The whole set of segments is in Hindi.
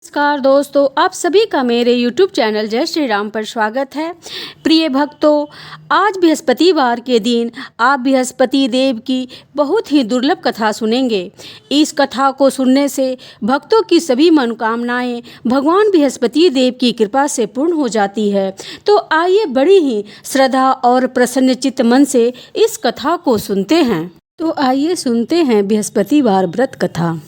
नमस्कार दोस्तों, आप सभी का मेरे YouTube चैनल जय श्री राम पर स्वागत है। प्रिय भक्तों, आज बृहस्पतिवार के दिन आप बृहस्पति देव की बहुत ही दुर्लभ कथा सुनेंगे। इस कथा को सुनने से भक्तों की सभी मनोकामनाएं भगवान बृहस्पति देव की कृपा से पूर्ण हो जाती है। तो आइए बड़ी ही श्रद्धा और प्रसन्नचित्त मन से इस कथा को सुनते हैं। तो आइए सुनते हैं बृहस्पतिवार व्रत कथा।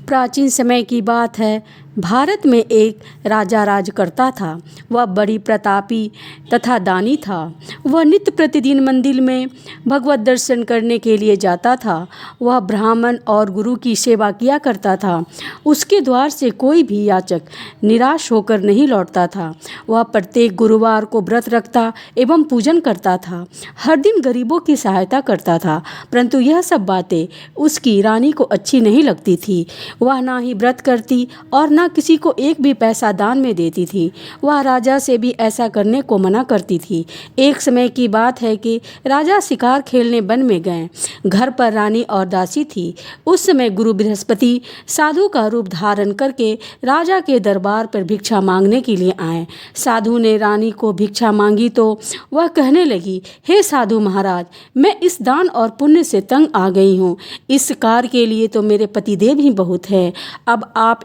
प्राचीन समय की बात है। भारत में एक राजा राज करता था। वह बड़ी प्रतापी तथा दानी था। वह नित्य प्रतिदिन मंदिर में भगवत दर्शन करने के लिए जाता था। वह ब्राह्मण और गुरु की सेवा किया करता था। उसके द्वार से कोई भी याचक निराश होकर नहीं लौटता था। वह प्रत्येक गुरुवार को व्रत रखता एवं पूजन करता था। हर दिन गरीबों की सहायता करता था। परंतु यह सब बातें उसकी रानी को अच्छी नहीं लगती थी। वह ना ही व्रत करती और ना किसी को एक भी पैसा दान में देती थी। वह राजा से भी ऐसा करने को मना करती थी। एक समय की बात है कि राजा शिकार खेलने वन में गए। घर पर रानी और दासी थी। उस समय गुरु बृहस्पति साधु का रूप धारण करके राजा के दरबार पर भिक्षा मांगने के लिए आए। साधु ने रानी को भिक्षा मांगी तो वह कहने लगी, हे साधु महाराज, मैं इस दान और पुण्य से तंग आ गई हूँ। इस कार्य के लिए तो मेरे पतिदेव ही बहुत है। अब आप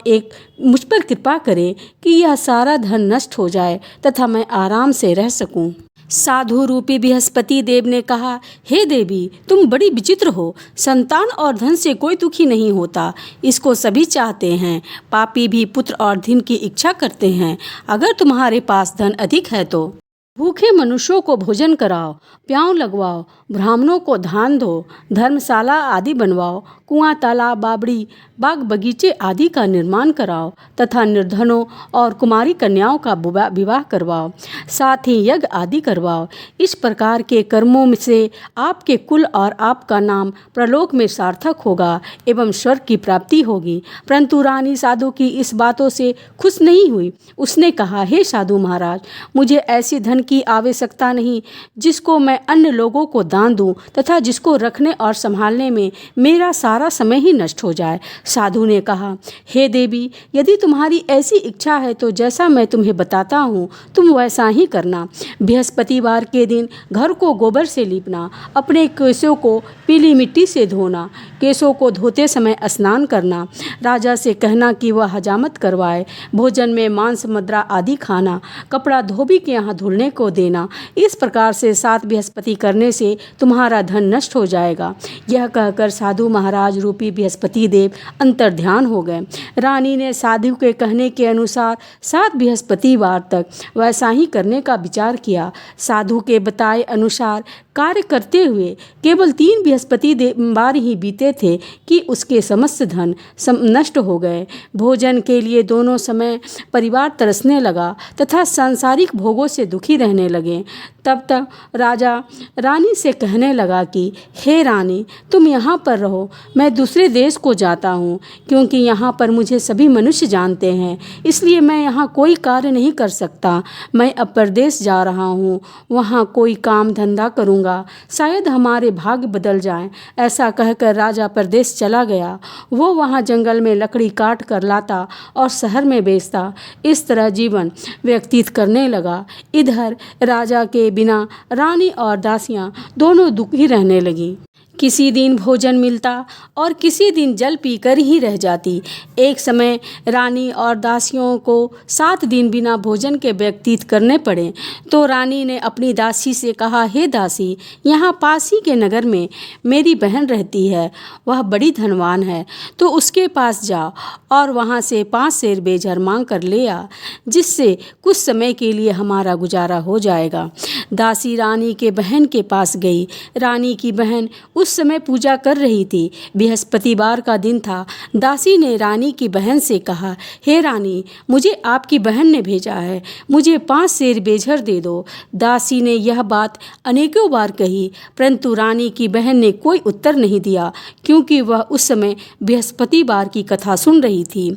मुझ पर कृपा करें कि यह सारा धन नष्ट हो जाए तथा मैं आराम से रह सकूं। साधु रूपी बृहस्पति देव ने कहा, हे देवी, तुम बड़ी विचित्र हो। संतान और धन से कोई दुखी नहीं होता। इसको सभी चाहते हैं। पापी भी पुत्र और धन की इच्छा करते हैं। अगर तुम्हारे पास धन अधिक है तो भूखे मनुष्यों को भोजन कराओ, प्याऊ लगवाओ, ब्राह्मणों को दान दो, धर्मशाला आदि बनवाओ, कुआं, तालाब, बावड़ी, बाग बगीचे आदि का निर्माण कराओ तथा निर्धनों और कुमारी कन्याओं का विवाह करवाओ, साथ ही यज्ञ आदि करवाओ। इस प्रकार के कर्मों से आपके कुल और आपका नाम प्रलोक में सार्थक होगा एवं स्वर्ग की प्राप्ति होगी। परंतु रानी साधु की इस बातों से खुश नहीं हुई। उसने कहा, हे साधु महाराज, मुझे ऐसी धन की आवश्यकता नहीं जिसको मैं अन्य लोगों को दान दूं तथा जिसको रखने और संभालने में मेरा सारा समय ही नष्ट हो जाए। साधु ने कहा, हे देवी, यदि तुम्हारी ऐसी इच्छा है तो जैसा मैं तुम्हें बताता हूँ तुम वैसा ही करना। बृहस्पतिवार के दिन घर को गोबर से लीपना, अपने केशों को पीली मिट्टी से धोना, केशों को धोते समय स्नान करना, राजा से कहना कि वह हजामत करवाए, भोजन में मांस मदिरा आदि खाना, कपड़ा धोबी के यहाँ धुलने को देना। इस प्रकार से 7 बृहस्पति करने से तुम्हारा धन नष्ट हो जाएगा। यह कहकर साधु महाराज रूपी बृहस्पति देव अंतर्ध्यान हो गए। रानी ने साधु के कहने के अनुसार 7 बृहस्पतिवार तक वैसा ही करने का विचार किया। साधु के बताए अनुसार कार्य करते हुए केवल 3 बृहस्पतिवार ही बीते थे कि उसके समस्त धन नष्ट हो गए। भोजन के लिए दोनों समय परिवार तरसने लगा तथा सांसारिक भोगों से दुखी रहने लगे। तब तक राजा रानी से कहने लगा कि हे रानी, तुम यहाँ पर रहो, मैं दूसरे देश को जाता हूँ, क्योंकि यहाँ पर मुझे सभी मनुष्य जानते हैं, इसलिए मैं यहाँ कोई कार्य नहीं कर सकता। मैं अब परदेश जा रहा हूँ, वहाँ कोई काम धंधा करूँगा, शायद हमारे भाग्य बदल जाए। ऐसा कहकर राजा परदेश चला गया। वो वहाँ जंगल में लकड़ी काट कर लाता और शहर में बेचता। इस तरह जीवन व्यतीत करने लगा। इधर राजा के बिना रानी और दासियां दोनों दुखी रहने लगी। किसी दिन भोजन मिलता और किसी दिन जल पीकर ही रह जाती। एक समय रानी और दासियों को 7 दिन बिना भोजन के व्यतीत करने पड़े तो रानी ने अपनी दासी से कहा, हे दासी, यहाँ पास ही के नगर में मेरी बहन रहती है। वह बड़ी धनवान है, तो उसके पास जाओ और वहाँ से 5 सेर बेझर मांग कर ले आ, जिससे कुछ समय के लिए हमारा गुजारा हो जाएगा। दासी रानी के बहन के पास गई। रानी की बहन उस समय पूजा कर रही थी। बृहस्पतिवार का दिन था। दासी ने रानी की बहन से कहा, हे रानी, मुझे आपकी बहन ने भेजा है, मुझे 5 सेर बेझर दे दो। दासी ने यह बात अनेकों बार कही, परंतु रानी की बहन ने कोई उत्तर नहीं दिया, क्योंकि वह उस समय बृहस्पतिवार की कथा सुन रही थी।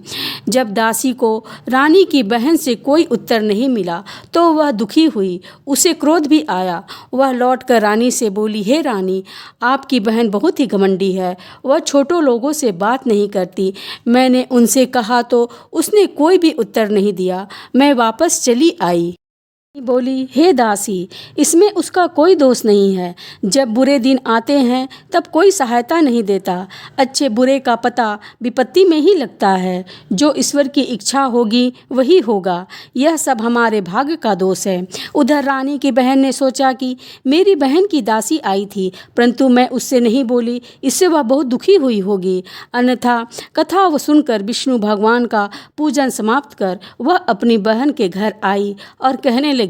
जब दासी को रानी की बहन से कोई उत्तर नहीं मिला तो वह दुखी हुई। उसे क्रोध भी आया। वह लौटकर रानी से बोली, हे रानी, आपकी बहन बहुत ही घमंडी है, वह छोटों लोगों से बात नहीं करती। मैंने उनसे कहा तो उसने कोई भी उत्तर नहीं दिया। मैं वापस चली आई। बोली, हे दासी, इसमें उसका कोई दोष नहीं है। जब बुरे दिन आते हैं तब कोई सहायता नहीं देता। अच्छे बुरे का पता विपत्ति में ही लगता है। जो ईश्वर की इच्छा होगी वही होगा। यह सब हमारे भाग्य का दोष है। उधर रानी की बहन ने सोचा कि मेरी बहन की दासी आई थी, परंतु मैं उससे नहीं बोली, इससे वह बहुत दुखी हुई होगी। अन्यथा कथा वो सुनकर विष्णु भगवान का पूजन समाप्त कर वह अपनी बहन के घर आई और कहने लगी,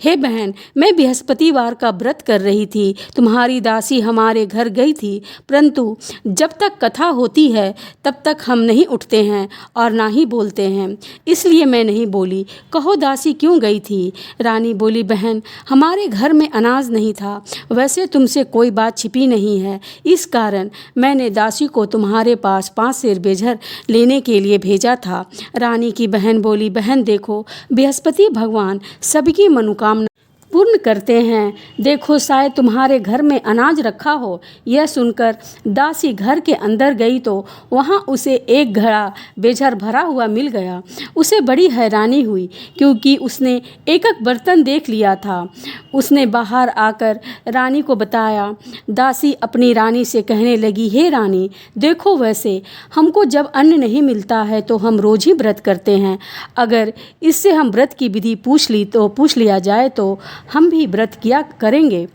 हे बहन, मैं बृहस्पतिवार का व्रत कर रही थी। तुम्हारी दासी हमारे घर गई थी, परंतु जब तक कथा होती है तब तक हम नहीं उठते हैं और ना ही बोलते हैं, इसलिए मैं नहीं बोली। कहो दासी क्यों गई थी? रानी बोली, बहन, हमारे घर में अनाज नहीं था। वैसे तुमसे कोई बात छिपी नहीं है, इस कारण मैंने दासी को तुम्हारे पास 5 सेर बेझर लेने के लिए भेजा था। रानी की बहन बोली, बहन देखो, बृहस्पति भगवान सबकी मनोकामना पूर्ण करते हैं। देखो, शायद तुम्हारे घर में अनाज रखा हो। यह सुनकर दासी घर के अंदर गई तो वहाँ उसे एक घड़ा बेझर भरा हुआ मिल गया। उसे बड़ी हैरानी हुई क्योंकि उसने एक एक बर्तन देख लिया था। उसने बाहर आकर रानी को बताया। दासी अपनी रानी से कहने लगी, हे रानी, देखो, वैसे हमको जब अन्न नहीं मिलता है तो हम रोज ही व्रत करते हैं। अगर इससे हम व्रत की विधि पूछ लिया जाए तो हम भी व्रत किया करेंगे।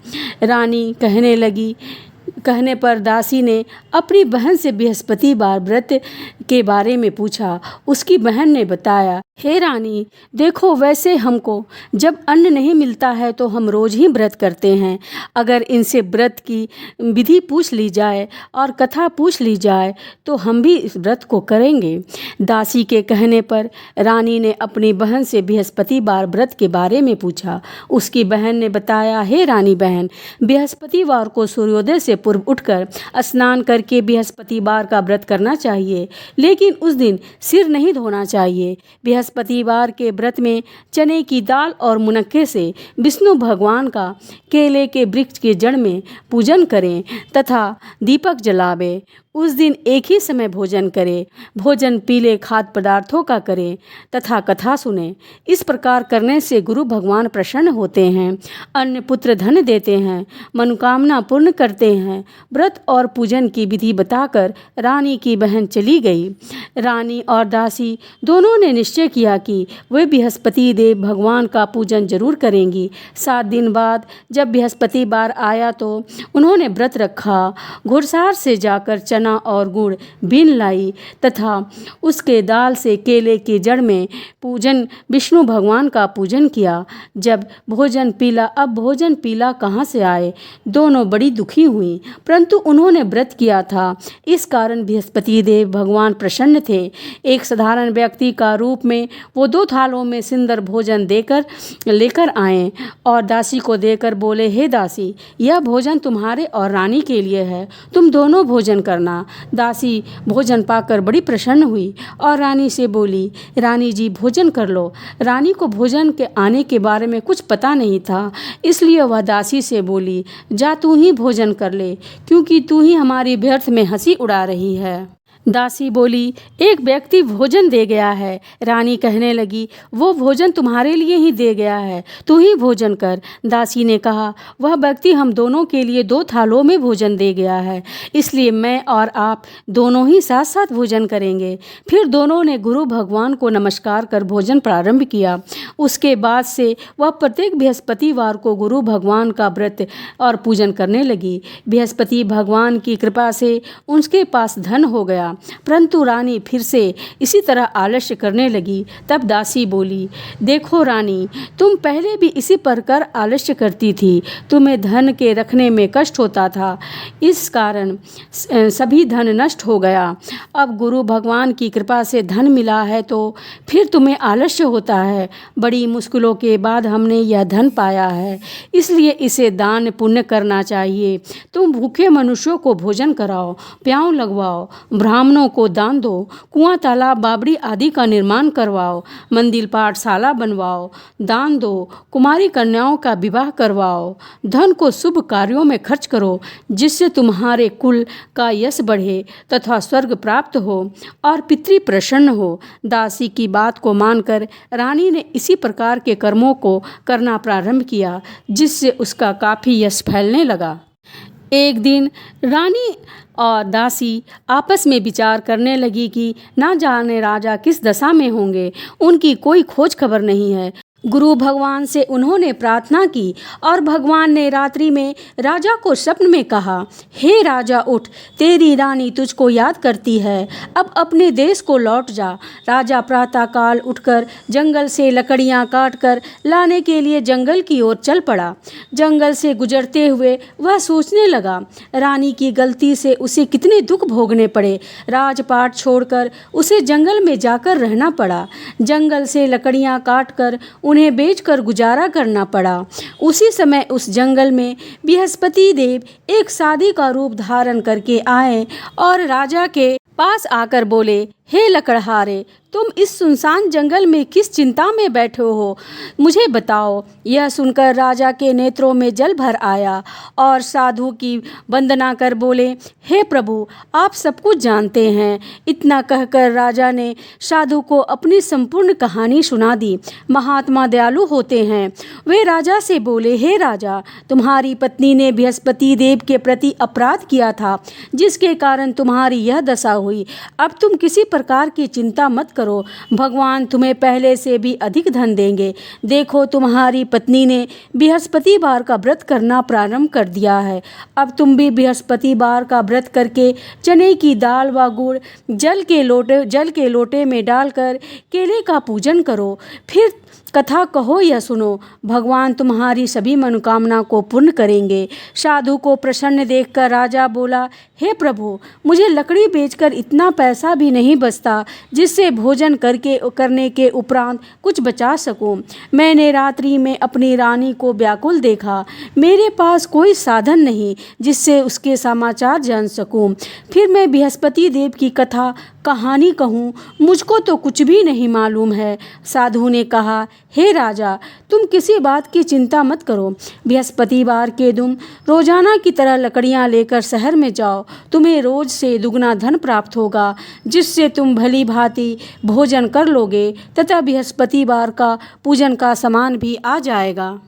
रानी कहने पर दासी ने अपनी बहन से बृहस्पतिवार व्रत के बारे में पूछा। उसकी बहन ने बताया, हे रानी, देखो, वैसे हमको जब अन्न नहीं मिलता है तो हम रोज ही व्रत करते हैं। अगर इनसे व्रत की विधि पूछ ली जाए और कथा पूछ ली जाए तो हम भी इस व्रत को करेंगे। दासी के कहने पर रानी ने अपनी बहन से बृहस्पतिवार व्रत के बारे में पूछा। उसकी बहन ने बताया, हे रानी बहन, बृहस्पतिवार को सूर्योदय से पूर्व उठकर स्नान करके बृहस्पतिवार का व्रत करना चाहिए, लेकिन उस दिन सिर नहीं धोना चाहिए। बृहस्पतिवार के व्रत में चने की दाल और मुनक्के से विष्णु भगवान का केले के वृक्ष के जड़ में पूजन करें तथा दीपक जलावे। उस दिन एक ही समय भोजन करें। भोजन पीले खाद्य पदार्थों का करें तथा कथा सुने। इस प्रकार करने से गुरु भगवान प्रसन्न होते हैं, अन्न पुत्र धन देते हैं, मनोकामना पूर्ण करते हैं। व्रत और पूजन की विधि बताकर रानी की बहन चली गई। रानी और दासी दोनों ने निश्चय किया कि वे बृहस्पति देव भगवान का पूजन जरूर करेंगी। 7 दिन बाद जब बृहस्पतिवार आया तो उन्होंने व्रत रखा। घुड़सार से जाकर चना और गुड़ बीन लाई तथा उसके दाल से केले की जड़ में पूजन विष्णु भगवान का पूजन किया। जब भोजन पीला कहाँ से आए? दोनों बड़ी दुखी हुई, परंतु उन्होंने व्रत किया था, इस कारण बृहस्पति देव भगवान प्रसन्न थे। एक साधारण व्यक्ति का रूप में वो 2 थालों में सुंदर भोजन लेकर आए और दासी को देकर बोले, हे दासी, यह भोजन तुम्हारे और रानी के लिए है, तुम दोनों भोजन करना। दासी भोजन पाकर बड़ी प्रसन्न हुई और रानी से बोली, रानी जी, भोजन कर लो। रानी को भोजन के आने के बारे में कुछ पता नहीं था, इसलिए वह दासी से बोली, जा तू ही भोजन कर ले, क्योंकि तू ही हमारी व्यर्थ में हंसी उड़ा रही है। दासी बोली, एक व्यक्ति भोजन दे गया है। रानी कहने लगी, वो भोजन तुम्हारे लिए ही दे गया है, तू ही भोजन कर। दासी ने कहा, वह व्यक्ति हम दोनों के लिए 2 थालों में भोजन दे गया है, इसलिए मैं और आप दोनों ही साथ साथ भोजन करेंगे। फिर दोनों ने गुरु भगवान को नमस्कार कर भोजन प्रारंभ किया। उसके बाद से वह प्रत्येक बृहस्पतिवार को गुरु भगवान का व्रत और पूजन करने लगी। बृहस्पति भगवान की कृपा से उसके पास धन हो गया, परंतु रानी फिर से इसी तरह आलस्य करने लगी। तब दासी बोली, देखो रानी, तुम पहले भी इसी प्रकार आलस्य करती थी, तुम्हें धन के रखने में कष्ट होता था, इस कारण सभी धन नष्ट हो गया। अब गुरु भगवान की कृपा से धन मिला है तो फिर तुम्हें आलस्य होता है। बड़ी मुश्किलों के बाद हमने यह धन पाया है, इसलिए इसे दान पुण्य करना चाहिए। तुम भूखे मनुष्यों को भोजन कराओ, प्याऊ लगवाओ, ब्राह्मण ब्राह्मणों को दान दो, कुआं तालाब बावड़ी आदि का निर्माण करवाओ, मंदिर पाठशाला बनवाओ, दान दो, कुमारी कन्याओं का विवाह करवाओ, धन को शुभ कार्यों में खर्च करो, जिससे तुम्हारे कुल का यश बढ़े तथा स्वर्ग प्राप्त हो और पितृ प्रसन्न हो। दासी की बात को मानकर रानी ने इसी प्रकार के कर्मों को करना प्रारंभ किया, जिससे उसका काफ़ी यश फैलने लगा। एक दिन रानी और दासी आपस में विचार करने लगी कि ना जाने राजा किस दशा में होंगे, उनकी कोई खोज खबर नहीं है। गुरु भगवान से उन्होंने प्रार्थना की और भगवान ने रात्रि में राजा को स्वप्न में कहा, हे राजा उठ, तेरी रानी तुझको याद करती है, अब अपने देश को लौट जा। राजा प्रातःकाल उठकर जंगल से लकड़ियां काटकर लाने के लिए जंगल की ओर चल पड़ा। जंगल से गुजरते हुए वह सोचने लगा, रानी की गलती से उसे कितने दुख भोगने पड़े। राजपाट छोड़कर उसे जंगल में जाकर रहना पड़ा। जंगल से लकड़ियां काटकर उन्हें बेचकर गुजारा करना पड़ा। उसी समय उस जंगल में बृहस्पति देव एक साधी का रूप धारण करके आए और राजा के पास आकर बोले, हे लकड़हारे, तुम इस सुनसान जंगल में किस चिंता में बैठे हो, मुझे बताओ। यह सुनकर राजा के नेत्रों में जल भर आया और साधु की वंदना कर बोले, हे प्रभु, आप सब कुछ जानते हैं। इतना कहकर राजा ने साधु को अपनी संपूर्ण कहानी सुना दी। महात्मा दयालु होते हैं। वे राजा से बोले, हे राजा, तुम्हारी पत्नी ने बृहस्पति देव के प्रति अपराध किया था, जिसके कारण तुम्हारी यह दशा हुई। अब तुम किसी प्रकार की चिंता मत करो, भगवान तुम्हें पहले से भी अधिक धन देंगे। देखो, तुम्हारी पत्नी ने बृहस्पतिवार का व्रत करना प्रारंभ कर दिया है। अब तुम भी बृहस्पतिवार का व्रत करके चने की दाल व गुड़ जल के लोटे में डालकर केले का पूजन करो, फिर कथा कहो या सुनो, भगवान तुम्हारी सभी मनोकामना को पूर्ण करेंगे। साधु को प्रसन्न देखकर राजा बोला, हे प्रभु, मुझे लकड़ी बेचकर इतना पैसा भी नहीं बचता जिससे भोजन करने के उपरांत कुछ बचा सकूं। मैंने रात्रि में अपनी रानी को व्याकुल देखा। मेरे पास कोई साधन नहीं जिससे उसके समाचार जान सकूं। फिर मैं बृहस्पति देव की कथा कहानी कहूँ, मुझको तो कुछ भी नहीं मालूम है। साधु ने कहा, हे राजा, तुम किसी बात की चिंता मत करो। बृहस्पतिवार के दिन रोजाना की तरह लकड़ियाँ लेकर शहर में जाओ। तुम्हें रोज से दुगना धन प्राप्त होगा, जिससे तुम भली भांति भोजन कर लोगे तथा बृहस्पतिवार का पूजन का सामान भी आ जाएगा।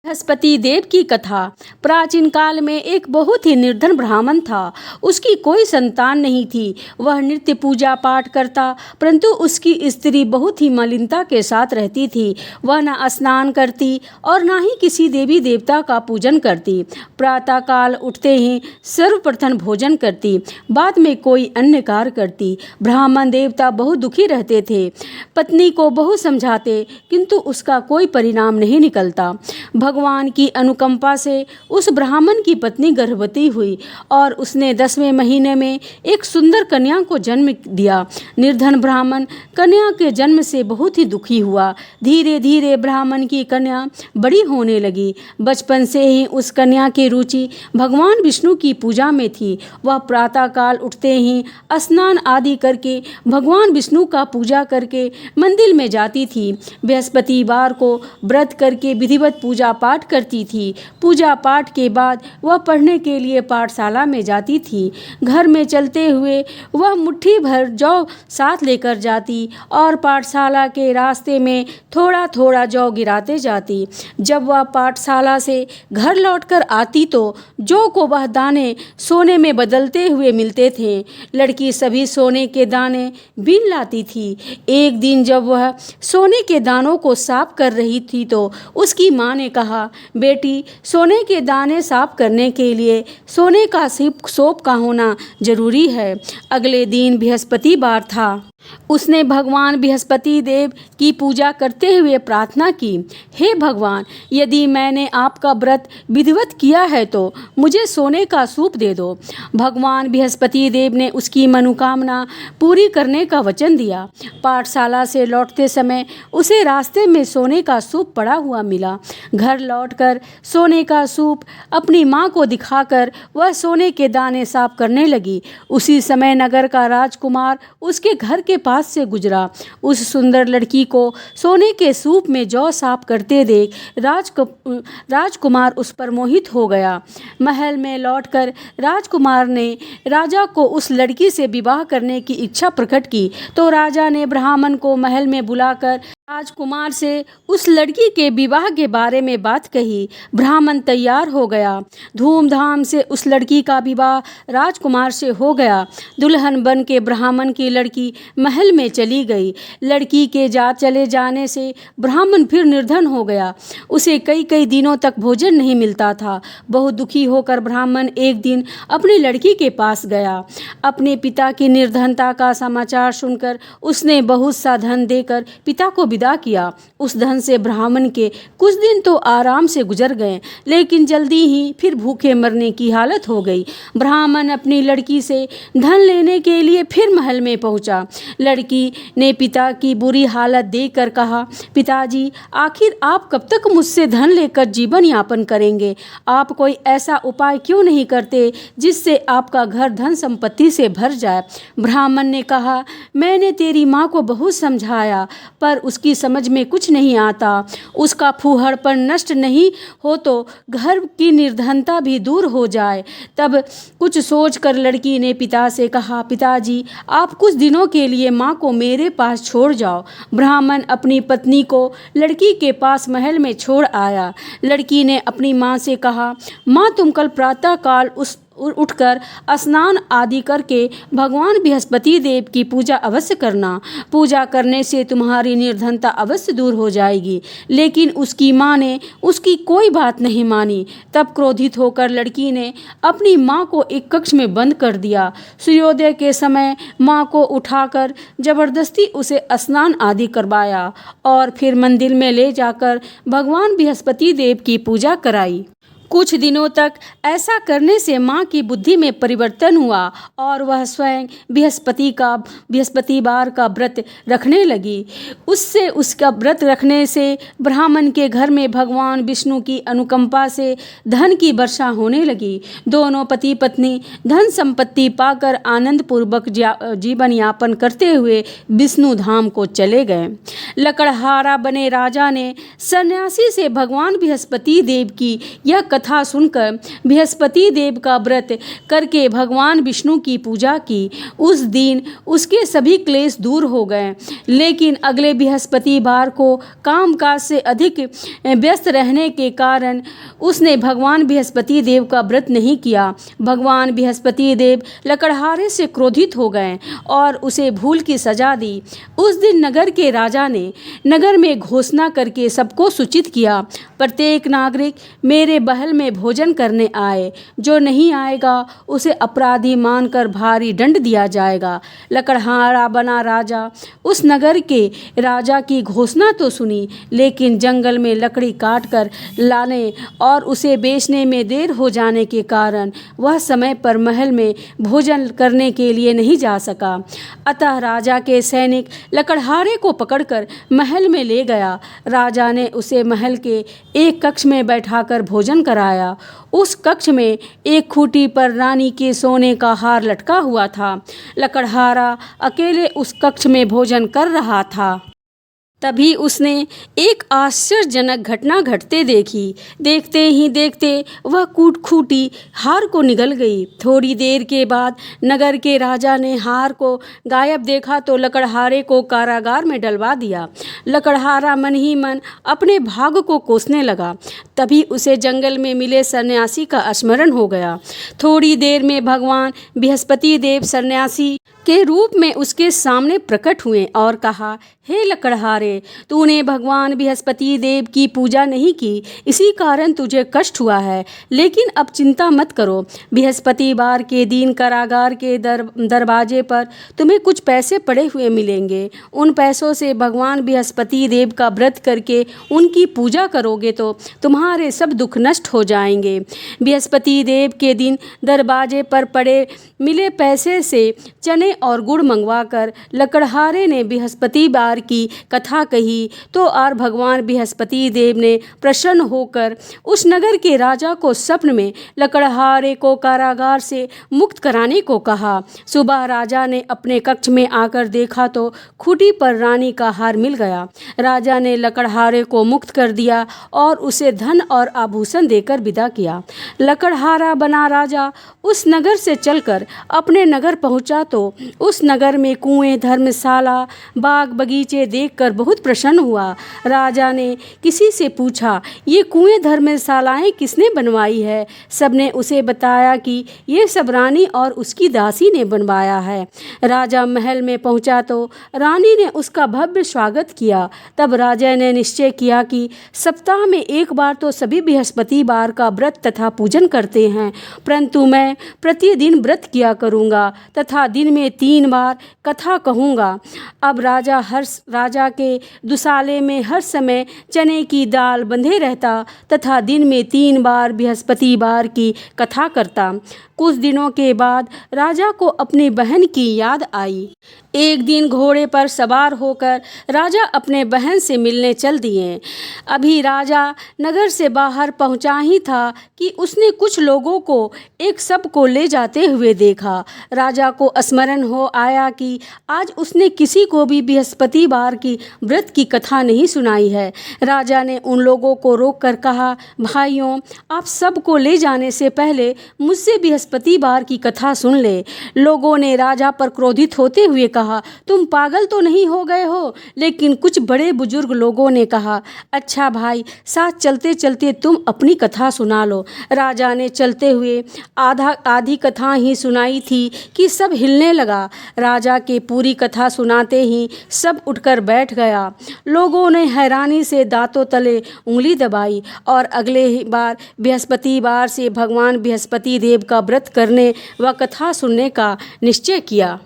बृहस्पति देव की कथा। प्राचीन काल में एक बहुत ही निर्धन ब्राह्मण था। उसकी कोई संतान नहीं थी। वह नित्य पूजा पाठ करता, परंतु उसकी स्त्री बहुत ही मलिनता के साथ रहती थी। वह न स्नान करती और न ही किसी देवी देवता का पूजन करती। प्रातःकाल उठते ही सर्वप्रथम भोजन करती, बाद में कोई अन्य कार्य करती। ब्राह्मण देवता बहुत दुखी रहते थे। पत्नी को बहुत समझाते, किंतु उसका कोई परिणाम नहीं निकलता। भगवान की अनुकंपा से उस ब्राह्मण की पत्नी गर्भवती हुई और उसने 10वें महीने में एक सुंदर कन्या को जन्म दिया। निर्धन ब्राह्मण कन्या के जन्म से बहुत ही दुखी हुआ। धीरे धीरे ब्राह्मण की कन्या बड़ी होने लगी। बचपन से ही उस कन्या की रुचि भगवान विष्णु की पूजा में थी। वह प्रातःकाल उठते ही स्नान आदि करके भगवान विष्णु का पूजा करके मंदिर में जाती थी। बृहस्पतिवार को व्रत करके विधिवत पूजा पाठ करती थी। पूजा पाठ के बाद वह पढ़ने के लिए पाठशाला में जाती थी। घर में चलते हुए वह मुट्ठी भर जौ साथ लेकर जाती और पाठशाला के रास्ते में थोड़ा थोड़ा जौ गिराते जाती। जब वह पाठशाला से घर लौटकर आती तो जौ को वह दाने सोने में बदलते हुए मिलते थे। लड़की सभी सोने के दाने बीन लाती थी। एक दिन जब वह सोने के दानों को साफ कर रही थी तो उसकी माँ ने कहा, बेटी, सोने के दाने साफ करने के लिए सोने का सोप का होना जरूरी है। अगले दिन बृहस्पतिवार था। उसने भगवान बृहस्पति देव की पूजा करते हुए प्रार्थना की, हे भगवान, यदि मैंने आपका व्रत विधिवत किया है तो मुझे सोने का सूप दे दो। भगवान बृहस्पति देव ने उसकी मनोकामना पूरी करने का वचन दिया। पाठशाला से लौटते समय उसे रास्ते में सोने का सूप पड़ा हुआ मिला। घर लौटकर सोने का सूप अपनी माँ को दिखाकर वह सोने के दाने साफ करने लगी। उसी समय नगर का राजकुमार उसके घर के पास से गुजरा। उस सुंदर लड़की को सोने के सूप में जौ साफ करते देख राजकुमार उस पर मोहित हो गया। महल में लौटकर राजकुमार ने राजा को उस लड़की से विवाह करने की इच्छा प्रकट की तो राजा ने ब्राह्मण को महल में बुलाकर राजकुमार से उस लड़की के विवाह के बारे में बात कही। ब्राह्मण तैयार हो गया। धूमधाम से उस लड़की का विवाह राजकुमार से हो गया। दुल्हन बन के ब्राह्मण की लड़की महल में चली गई। लड़की के चले जाने से ब्राह्मण फिर निर्धन हो गया। उसे कई कई दिनों तक भोजन नहीं मिलता था। बहुत दुखी होकर ब्राह्मण एक दिन अपनी लड़की के पास गया। अपने पिता की निर्धनता का समाचार सुनकर उसने बहुत सा धन देकर पिता को विदा किया। उस धन से ब्राह्मण के कुछ दिन तो आराम से गुजर गए, लेकिन जल्दी ही फिर भूखे मरने की हालत हो गई। ब्राह्मण अपनी लड़की से धन लेने के लिए फिर महल में पहुंचा। लड़की ने पिता की बुरी हालत देखकर कहा, पिताजी, आखिर आप कब तक मुझसे धन लेकर जीवन यापन करेंगे? आप कोई ऐसा उपाय क्यों नहीं करते जिससे आपका घर धन संपत्ति से भर जाए? ब्राह्मण ने कहा, मैंने तेरी माँ को बहुत समझाया पर उसकी समझ में कुछ नहीं आता। उसका फूहड़पन नष्ट नहीं हो तो घर की निर्धनता भी दूर हो जाए। तब कुछ सोचकर लड़की ने पिता से कहा, पिताजी, आप कुछ दिनों के लिए माँ को मेरे पास छोड़ जाओ। ब्राह्मण अपनी पत्नी को लड़की के पास महल में छोड़ आया। लड़की ने अपनी माँ से कहा, माँ, तुम कल प्रातः काल उठकर स्नान आदि करके भगवान बृहस्पति देव की पूजा अवश्य करना। पूजा करने से तुम्हारी निर्धनता अवश्य दूर हो जाएगी। लेकिन उसकी माँ ने उसकी कोई बात नहीं मानी। तब क्रोधित होकर लड़की ने अपनी माँ को एक कक्ष में बंद कर दिया। सूर्योदय के समय माँ को उठाकर जबरदस्ती उसे स्नान आदि करवाया और फिर मंदिर में ले जाकर भगवान बृहस्पति देव की पूजा कराई। कुछ दिनों तक ऐसा करने से माँ की बुद्धि में परिवर्तन हुआ और वह स्वयं बृहस्पतिवार का व्रत रखने लगी। उससे उसका व्रत रखने से ब्राह्मण के घर में भगवान विष्णु की अनुकंपा से धन की वर्षा होने लगी। दोनों पति पत्नी धन संपत्ति पाकर आनंद पूर्वक जीवन यापन करते हुए विष्णु धाम को चले गए। लकड़हारा बने राजा ने सन्यासी से भगवान बृहस्पति देव की यह कथा सुनकर बृहस्पति देव का व्रत करके भगवान विष्णु की पूजा की। उस दिन उसके सभी क्लेश दूर हो गए। लेकिन अगले बृहस्पतिवार को कामकाज से अधिक व्यस्त रहने के कारण उसने भगवान बृहस्पति देव का व्रत नहीं किया। भगवान बृहस्पति देव लकड़हारे से क्रोधित हो गए और उसे भूल की सजा दी। उस दिन नगर के राजा ने नगर में घोषणा करके सबको सूचित किया, प्रत्येक नागरिक मेरे महल में भोजन करने आए। जो नहीं आएगा उसे अपराधी मानकर भारी दंड दिया जाएगा। लकड़हारा बना राजा उस नगर के राजा की घोषणा तो सुनी, लेकिन जंगल में लकड़ी काट कर लाने और उसे बेचने में देर हो जाने के कारण वह समय पर महल में भोजन करने के लिए नहीं जा सका। अतः राजा के सैनिक लकड़हारे को पकड़कर महल में ले गया। राजा ने उसे महल के एक कक्ष में बैठाकर भोजन कराया। उस कक्ष में एक खूंटी पर रानी के सोने का हार लटका हुआ था। लकड़हारा अकेले उस कक्ष में भोजन कर रहा था। तभी उसने एक आश्चर्यजनक घटना घटते देखी। देखते ही देखते वह खूंटी हार को निगल गई। थोड़ी देर के बाद नगर के राजा ने हार को गायब देखा तो लकड़हारे को कारागार में डलवा दिया। लकड़हारा मन ही मन अपने भाग को कोसने लगा। तभी उसे जंगल में मिले सन्यासी का स्मरण हो गया। थोड़ी देर में भगवान बृहस्पति देव सन्यासी के रूप में उसके सामने प्रकट हुए और कहा, हे लकड़हारे, तूने भगवान बृहस्पति देव की पूजा नहीं की, इसी कारण तुझे कष्ट हुआ है। लेकिन अब चिंता मत करो, बृहस्पतिवार के दिन कारागार के दरवाजे पर तुम्हें कुछ पैसे पड़े हुए मिलेंगे। उन पैसों से भगवान बृहस्पति देव का व्रत करके उनकी पूजा करोगे तो तुम्हारे सब दुख नष्ट हो जाएंगे। बृहस्पति देव के दिन दरवाजे पर पड़े मिले पैसे से चने और गुड़ मंगवाकर लकड़हारे ने बृहस्पतिवार की कथा कही तो और भगवान बृहस्पति देव ने प्रसन्न होकर उस नगर के राजा को स्वप्न में लकड़हारे को कारागार से मुक्त कराने को कहा। सुबह राजा ने अपने कक्ष में आकर देखा तो खूंटी पर रानी का हार मिल गया। राजा ने लकड़हारे को मुक्त कर दिया और उसे धन और आभूषण देकर विदा किया। लकड़हारा बना राजा उस नगर से चलकर अपने नगर पहुंचा तो उस नगर में कुएं, धर्मशाला, बाग बगीचे देखकर बहुत प्रसन्न हुआ। राजा ने किसी से पूछा, ये कुएं, धर्मशालाएं किसने बनवाई है? सबने उसे बताया कि ये सब रानी और उसकी दासी ने बनवाया है। राजा महल में पहुंचा तो रानी ने उसका भव्य स्वागत किया। तब राजा ने निश्चय किया कि सप्ताह में एक बार तो सभी बृहस्पतिवार का व्रत तथा पूजन करते हैं, परंतु मैं प्रतिदिन व्रत किया करूँगा तथा दिन में 3 बार कथा कहूँगा। अब राजा के दुसाले में हर समय चने की दाल बंधे रहता तथा दिन में 3 बार बृहस्पतिवार की कथा करता। कुछ दिनों के बाद राजा को अपनी बहन की याद आई। एक दिन घोड़े पर सवार होकर राजा अपने बहन से मिलने चल दिए। अभी राजा नगर से बाहर पहुंचा ही था कि उसने कुछ लोगों को एक शव को ले जाते हुए देखा। राजा को स्मरण हो आया कि आज उसने किसी को भी बृहस्पतिवार की व्रत की कथा नहीं सुनाई है। राजा ने उन लोगों को रोककर कहा, भाइयों, आप शव को ले जाने से पहले मुझसे बृहस्पतिवार की कथा सुन ले। लोगों ने राजा पर क्रोधित होते हुए कहा, तुम पागल तो नहीं हो गए हो? लेकिन कुछ बड़े बुजुर्ग लोगों ने कहा, अच्छा भाई, साथ चलते चलते तुम अपनी कथा सुना लो। राजा ने चलते हुए आधी कथा ही सुनाई थी कि सब हिलने लगा। राजा के पूरी कथा सुनाते ही सब उठकर बैठ गया। लोगों ने हैरानी से दांतों तले उंगली दबाई और अगले बार बृहस्पतिवार से भगवान बृहस्पति देव का व्रत करने व कथा सुनने का निश्चय किया।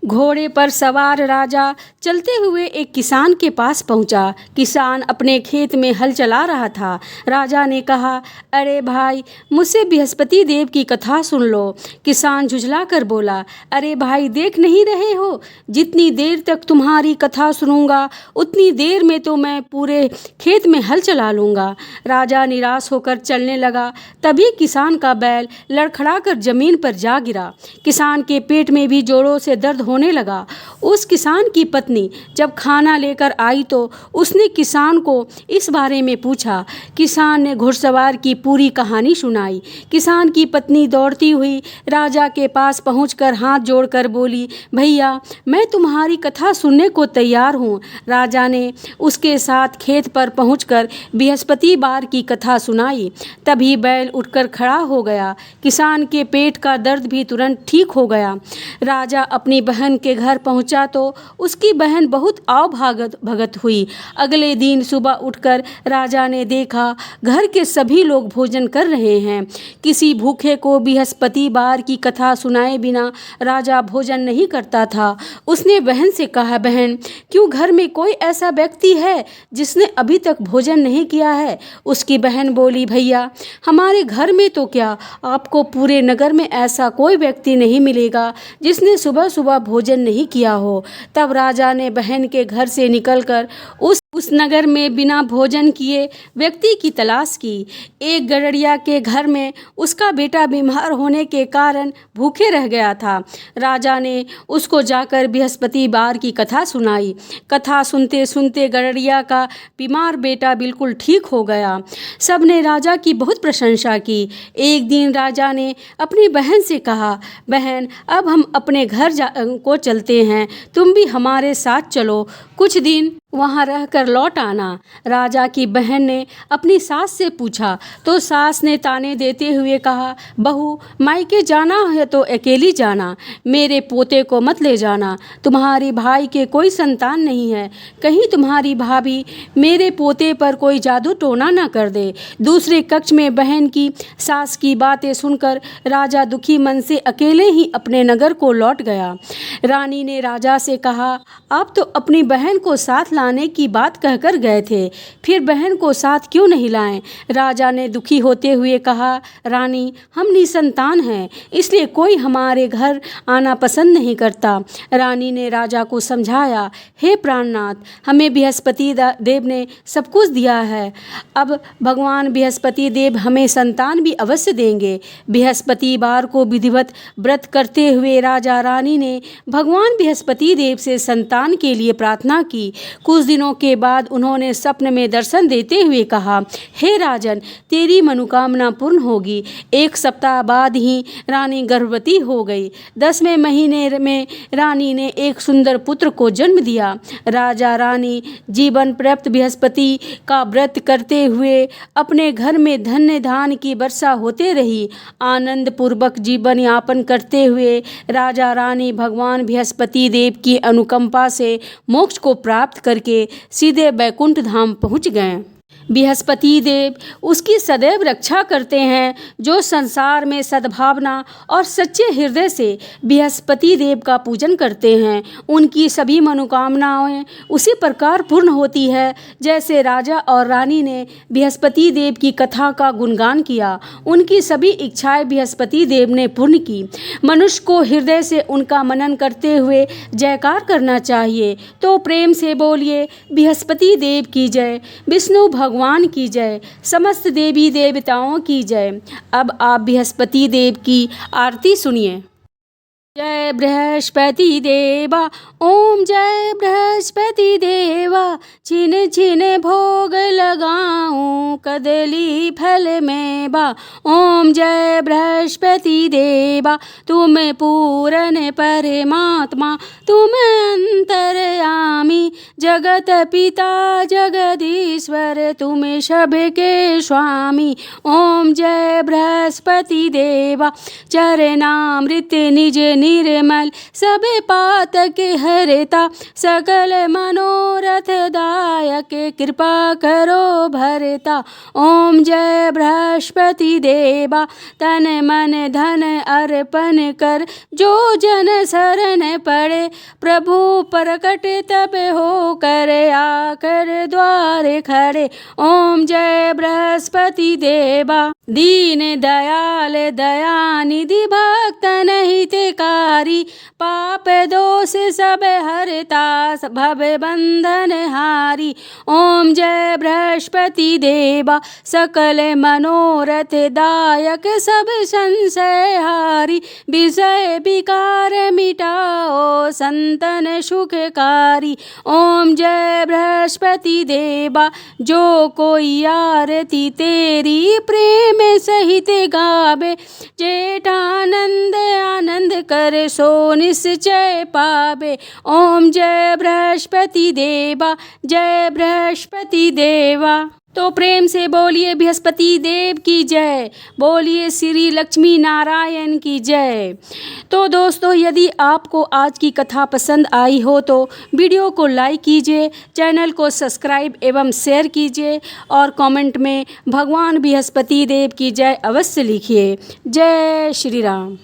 घोड़े पर सवार राजा चलते हुए एक किसान के पास पहुंचा। किसान अपने खेत में हल चला रहा था। राजा ने कहा, अरे भाई, मुझसे बृहस्पति देव की कथा सुन लो। किसान झुझला कर बोला, अरे भाई, देख नहीं रहे हो, जितनी देर तक तुम्हारी कथा सुनूंगा उतनी देर में तो मैं पूरे खेत में हल चला लूँगा। राजा निराश होकर चलने लगा। तभी किसान का बैल लड़खड़ा कर जमीन पर जा गिरा। किसान के पेट में भी जोरों से दर्द होने लगा। उस किसान की पत्नी जब खाना लेकर आई तो उसने किसान को इस बारे में पूछा। किसान ने घुड़सवार की पूरी कहानी सुनाई। किसान की पत्नी दौड़ती हुई राजा के पास पहुंचकर हाथ जोड़कर बोली, भैया, मैं तुम्हारी कथा सुनने को तैयार हूँ। राजा ने उसके साथ खेत पर पहुंचकर बृहस्पतिवार की कथा सुनाई। तभी बैल उठकर खड़ा हो गया। किसान के पेट का दर्द भी तुरंत ठीक हो गया। राजा अपनी बहन के घर पहुंचा तो उसकी बहन बहुत आव भगत हुई। अगले दिन सुबह उठकर राजा ने देखा घर के सभी लोग भोजन कर रहे हैं। किसी भूखे को बृहस्पतिवार की कथा सुनाए बिना राजा भोजन नहीं करता था। उसने बहन से कहा, बहन, क्यों घर में कोई ऐसा व्यक्ति है जिसने अभी तक भोजन नहीं किया है? उसकी बहन बोली, भैया, हमारे घर में तो क्या, आपको पूरे नगर में ऐसा कोई व्यक्ति नहीं मिलेगा जिसने सुबह सुबह भोजन नहीं किया हो। तब राजा ने बहन के घर से निकलकर उस नगर में बिना भोजन किए व्यक्ति की तलाश की। एक गड़रिया के घर में उसका बेटा बीमार होने के कारण भूखे रह गया था। राजा ने उसको जाकर बृहस्पतिवार की कथा सुनाई। कथा सुनते सुनते गड़रिया का बीमार बेटा बिल्कुल ठीक हो गया। सबने राजा की बहुत प्रशंसा की। एक दिन राजा ने अपनी बहन से कहा, बहन, अब हम अपने घर को चलते हैं, तुम भी हमारे साथ चलो। कुछ दिन वहाँ रहकर लौट आना। राजा की बहन ने अपनी सास से पूछा तो सास ने ताने देते हुए कहा, बहू मायके जाना है तो अकेली जाना, मेरे पोते को मत ले जाना। तुम्हारी भाई के कोई संतान नहीं है, कहीं तुम्हारी भाभी मेरे पोते पर कोई जादू टोना न कर दे। दूसरे कक्ष में बहन की सास की बातें सुनकर राजा दुखी मन से अकेले ही अपने नगर को लौट गया। रानी ने राजा से कहा, आप तो अपनी बहन को साथ लाने की बात कहकर गए थे, फिर बहन को साथ क्यों नहीं लाएं? राजा ने दुखी होते हुए कहा, रानी हम निसंतान हैं, इसलिए कोई हमारे घर आना पसंद नहीं करता। रानी ने राजा को समझाया, हे प्राणनाथ, हमें बृहस्पति देव ने सब कुछ दिया है, अब भगवान बृहस्पति देव हमें संतान भी अवश्य देंगे। बृहस्पतिवार को विधिवत व्रत करते हुए राजा रानी ने भगवान बृहस्पति देव से संतान के लिए प्रार्थना की। कुछ दिनों के बाद उन्होंने स्वप्न में दर्शन देते हुए कहा, हे राजन, तेरी मनोकामना पूर्ण होगी। 1 सप्ताह बाद ही रानी गर्भवती हो गई। 10वें महीने में रानी ने एक सुंदर पुत्र को जन्म दिया। राजा रानी जीवन पर्यंत बृहस्पति का व्रत करते हुए अपने घर में धन्य धान की वर्षा होते रही। आनंद पूर्वक जीवन यापन करते हुए राजा रानी भगवान बृहस्पति देव की अनुकंपा से मोक्ष को प्राप्त करके सीधे बैकुंठ धाम पहुँच गए। बृहस्पति देव उसकी सदैव रक्षा करते हैं। जो संसार में सद्भावना और सच्चे हृदय से बृहस्पति देव का पूजन करते हैं, उनकी सभी मनोकामनाएं उसी प्रकार पूर्ण होती है जैसे राजा और रानी ने बृहस्पति देव की कथा का गुणगान किया। उनकी सभी इच्छाएं बृहस्पति देव ने पूर्ण की। मनुष्य को हृदय से उनका मनन करते हुए जयकार करना चाहिए। तो प्रेम से बोलिए, बृहस्पति देव की जय, विष्णु भगवान की जय, समस्त देवी देवताओं की जय। अब आप बृहस्पति देव की आरती सुनिए। जय बृहस्पति देवा, ओम जय बृहस्पति देवा, छिन छिन भोग लगाऊं कदली फल मेवा। ओम जय बृहस्पति देवा, तुम पूर्ण परमात्मा, तुम अंतर्यामी, जगत पिता जगदीश्वर, तुम सबके स्वामी। ओम जय बृहस्पति देवा, चरणामृत निज निर्मल, सब पातक हरता, सकल मनोरथ दायक, कृपा करो भरता। ओम जय बृहस्पति देवा, तन मन धन अर्पण कर, जो जन शरण पड़े, प्रभु प्रकट तब हो कर, आकर द्वार खड़े। ओम जय बृहस्पति देवा, दीन दयाल दयानिधि, भक्तन हितकारी, पाप दोष सब हरता, भव बंधन हारी। ओम जय बृहस्पति देवा, सकल मनोरथ दायक, सब संशय हारी, विषय विकार मिटाओ, संतन सुखकारी। ओम जय बृहस्पति देवा, जो कोई आरती तेरी प्रेम सहित गावे, जेठानंद आनंद कर, सो निश्चय पावे। ओम जय बृहस्पति देवा, जय बृहस्पति देवा। तो प्रेम से बोलिए बृहस्पति देव की जय, बोलिए श्री लक्ष्मी नारायण की जय। तो दोस्तों, यदि आपको आज की कथा पसंद आई हो तो वीडियो को लाइक कीजिए, चैनल को सब्सक्राइब एवं शेयर कीजिए और कमेंट में भगवान बृहस्पति देव की जय अवश्य लिखिए। जय श्री राम।